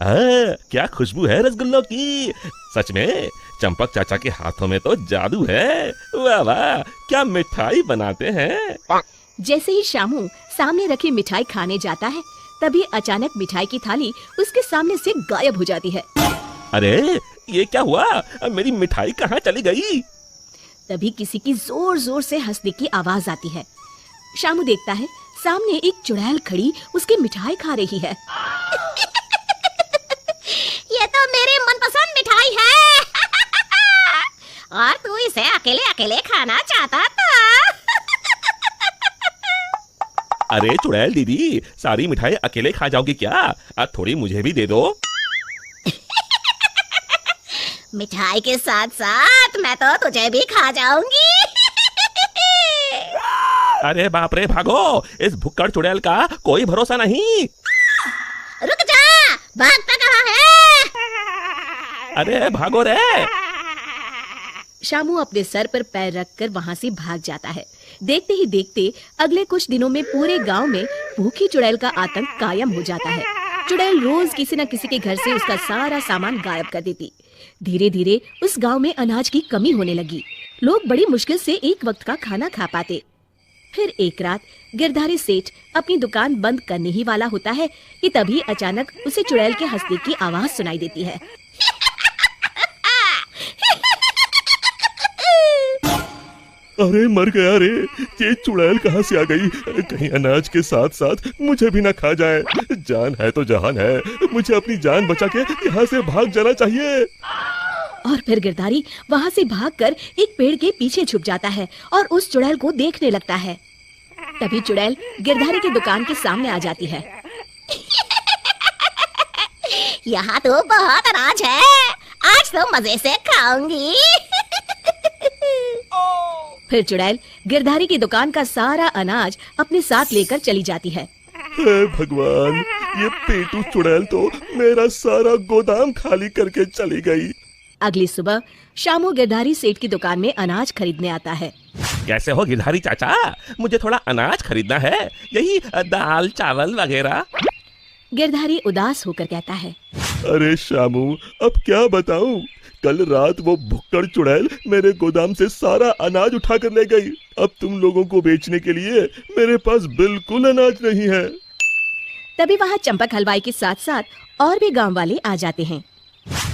क्या खुशबू है रसगुल्लों की। सच में चंपक चाचा के हाथों में तो जादू है। वाह वाह, क्या मिठाई बनाते हैं। जैसे ही शामू सामने रखी मिठाई खाने जाता है, तभी अचानक मिठाई की थाली उसके सामने से गायब हो जाती है। अरे ये क्या हुआ, मेरी मिठाई कहाँ चली गई। तभी किसी की जोर जोर से हंसने की आवाज आती है। शामू देखता है सामने एक चुड़ैल खड़ी उसकी मिठाई खा रही है। ये तो मेरी मनपसंद मिठाई है। और तू इसे अकेले अकेले खाना चाहता था। अरे चुड़ैल दीदी, सारी मिठाई अकेले खा जाओगी क्या। थोड़ी मुझे भी दे दो। मिठाई के साथ साथ मैं तो तुझे भी खा जाऊंगी। अरे बाप रे, भागो, इस भुक्कड़ चुड़ैल का कोई भरोसा नहीं। रुक जा, भागता कहाँ है। अरे भागो रे। शामू अपने सर पर पैर रखकर वहां से भाग जाता है। देखते ही देखते अगले कुछ दिनों में पूरे गांव में भूखी चुड़ैल का आतंक कायम हो जाता है। चुड़ैल रोज किसी न किसी के घर से उसका सारा सामान गायब कर देती। धीरे धीरे उस गांव में अनाज की कमी होने लगी। लोग बड़ी मुश्किल से एक वक्त का खाना खा पाते। फिर एक रात गिरधारी सेठ अपनी दुकान बंद करने ही वाला होता है कि तभी अचानक उसे चुड़ैल के हंसने की आवाज सुनाई देती है। अरे मर गया रे, ये चुड़ैल कहाँ से आ गई। कहीं अनाज के साथ साथ मुझे भी ना खा जाए। जान है तो जहान है, मुझे अपनी जान बचा के यहाँ से भाग जाना चाहिए। और फिर गिरधारी वहाँ से भागकर एक पेड़ के पीछे छुप जाता है और उस चुड़ैल को देखने लगता है। तभी चुड़ैल गिरधारी की दुकान के सामने आ जाती है। यहाँ तो बहुत अनाज है, आज तो मजे से खाऊंगी। फिर चुड़ैल गिरधारी की दुकान का सारा अनाज अपने साथ लेकर चली जाती है। हे भगवान, ये पेटू चुड़ैल तो मेरा सारा गोदाम खाली करके चली गई। अगली सुबह शामू गिरधारी सेठ की दुकान में अनाज खरीदने आता है। कैसे हो गिरधारी चाचा, मुझे थोड़ा अनाज खरीदना है, यही दाल चावल वगैरह। गिरधारी उदास होकर कहता है, अरे शामू, अब क्या बताऊं, कल रात वो भुक्कड़ चुड़ैल मेरे गोदाम से सारा अनाज उठा कर ले गई। अब तुम लोगों को बेचने के लिए मेरे पास बिल्कुल अनाज नहीं है। तभी वहाँ चंपक हलवाई के साथ साथ और भी गांव वाले आ जाते हैं।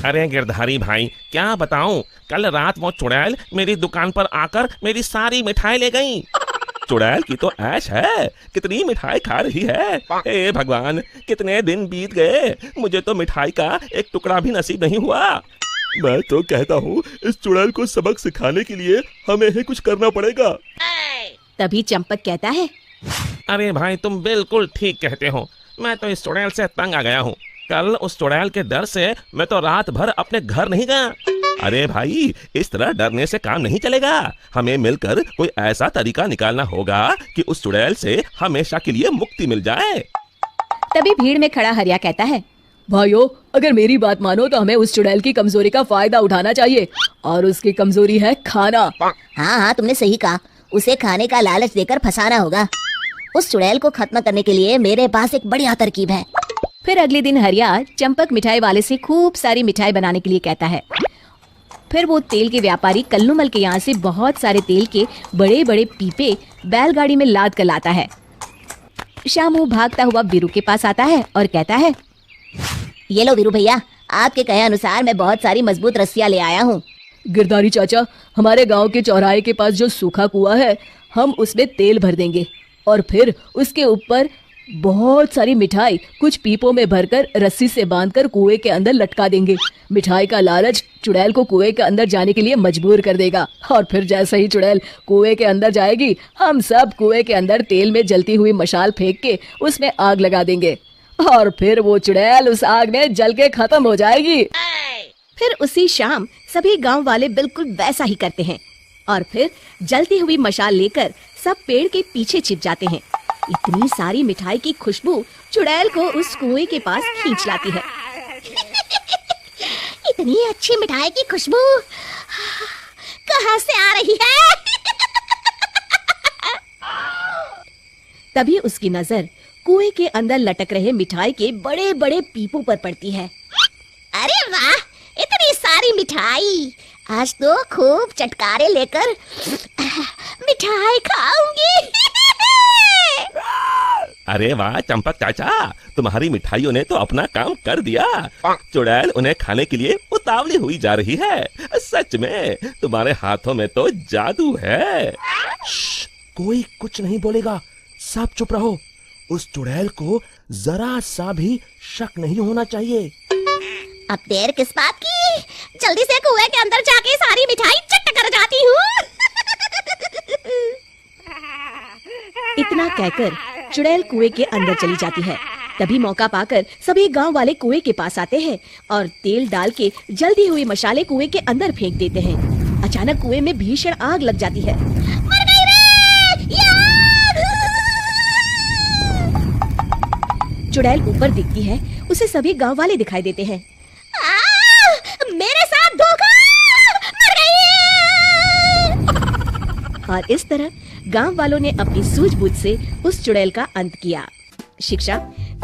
अरे गिरधारी भाई, क्या बताऊं, कल रात वो चुड़ैल मेरी दुकान पर आकर मेरी सारी मिठाई ले गई। चुड़ैल की तो ऐश है, कितनी मिठाई खा रही है। हे भगवान, कितने दिन बीत गए, मुझे तो मिठाई का एक टुकड़ा भी नसीब नहीं हुआ। मैं तो कहता हूँ इस चुड़ैल को सबक सिखाने के लिए हमें ही कुछ करना पड़ेगा। तभी चंपक कहता है, अरे भाई, तुम बिल्कुल ठीक कहते हो, मैं तो इस चुड़ैल से तंग आ गया हूँ। कल उस चुड़ैल के डर से मैं तो रात भर अपने घर नहीं गया। अरे भाई, इस तरह डरने से काम नहीं चलेगा। हमें मिलकर कोई ऐसा तरीका निकालना होगा कि उस चुड़ैल से हमेशा के लिए मुक्ति मिल जाए। तभी भीड़ में खड़ा हरिया कहता है, भाइयों, अगर मेरी बात मानो तो हमें उस चुड़ैल की कमजोरी का फायदा उठाना चाहिए, और उसकी कमजोरी है खाना। हाँ, तुमने सही कहा, उसे खाने का लालच देकर फंसाना होगा। उस चुड़ैल को खत्म करने के लिए मेरे पास एक बढ़िया तरकीब है। फिर अगले दिन हरिया चंपक मिठाई वाले से खूब सारी मिठाई बनाने के लिए कहता है। फिर वो तेल के व्यापारी कल्लूमल के यहाँ से बहुत सारे तेल के बड़े बड़े पीपे बैलगाड़ी में लाद कर लाता है। शामू भागता हुआ वीरू के पास आता है और कहता है, ये लो वीरू भैया, आपके कहे अनुसार मैं बहुत सारी मजबूत रस्सियाँ ले आया हूँ। गिरधारी चाचा, हमारे गांव के चौराहे के पास जो सूखा कुआं है, हम उसमें तेल भर देंगे और फिर उसके ऊपर बहुत सारी मिठाई कुछ पीपों में भरकर रस्सी से बांधकर कुएं के अंदर लटका देंगे। मिठाई का लालच चुड़ैल को कुएं के अंदर जाने के लिए मजबूर कर देगा, और फिर जैसे ही चुड़ैल कुएं के अंदर जाएगी, हम सब कुएं के अंदर तेल में जलती हुई मशाल फेंक के उसमें आग लगा देंगे, और फिर वो चुड़ैल उस आग में जल के खत्म हो जाएगी। फिर उसी शाम सभी गांव वाले बिल्कुल वैसा ही करते हैं, और फिर जलती हुई मशाल लेकर सब पेड़ के पीछे छिप जाते हैं। इतनी सारी मिठाई की खुशबू चुड़ैल को उस कुएं के पास खींच लाती है। इतनी अच्छी मिठाई की खुशबू कहाँ से आ रही है? तभी उसकी नजर कुएं के अंदर लटक रहे मिठाई के बड़े बड़े पीपों पर पड़ती है। अरे वाह, इतनी सारी मिठाई! आज तो खूब चटकारे लेकर मिठाई खाऊंगी। अरे वाह चंपक चाचा, तुम्हारी मिठाइयों ने तो अपना काम कर दिया। चुड़ैल उन्हें खाने के लिए उतावली हुई जा रही है। सच में तुम्हारे हाथों में तो जादू है। कोई कुछ नहीं बोलेगा, सब चुप रहो। उस चुड़ैल को जरा सा भी शक नहीं होना चाहिए। अब देर किस बात की? जल्दी से कुएं के अंदर जाके सारी मिठाई चट कर जाती हूँ। इतना कहकर चुड़ैल कुएं के अंदर चली जाती है। तभी मौका पाकर सभी गांव वाले कुएं के पास आते हैं और तेल डाल के जल्दी हुई मशाले कुएं के अंदर फेंक देते हैं। अचानक कुएं में भीषण आग लग जाती है। मर गई रे! ये आग! चुड़ैल ऊपर दिखती है, उसे सभी गांव वाले दिखाई देते हैं। मेरे साथ धोखा! मर गई! और इस तरह गांव वालों ने अपनी सूझबूझ से उस चुड़ैल का अंत किया। शिक्षा,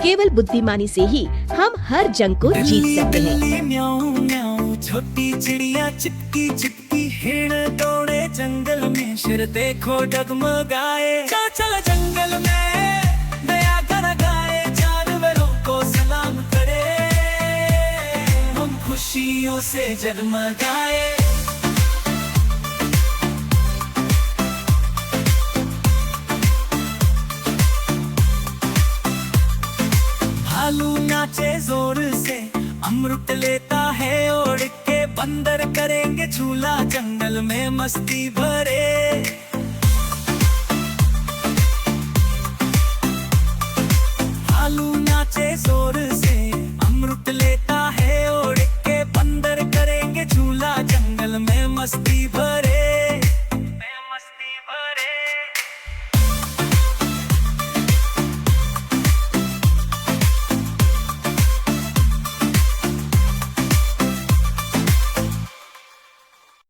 केवल बुद्धिमानी से ही हम हर जंग को जीत सकते हैं। बिल्ली म्याऊं म्याऊं, छोटी चिड़िया चिपकी चिपकी, हिरण दौड़े जंगल में, शेर देखो डगमगाए। चल चल जंगल में, दया कर गाए, जानवरों को सलाम करे, हम खुशियों से जगमगाए। भालू नाचे जोर से, अमृत लेता है ओढ़ के, बंदर करेंगे झूला, जंगल में मस्ती भरे। भालू नाचे जोर से, अमृत लेता है ओढ़ के, बंदर करेंगे झूला, जंगल में मस्ती भरे।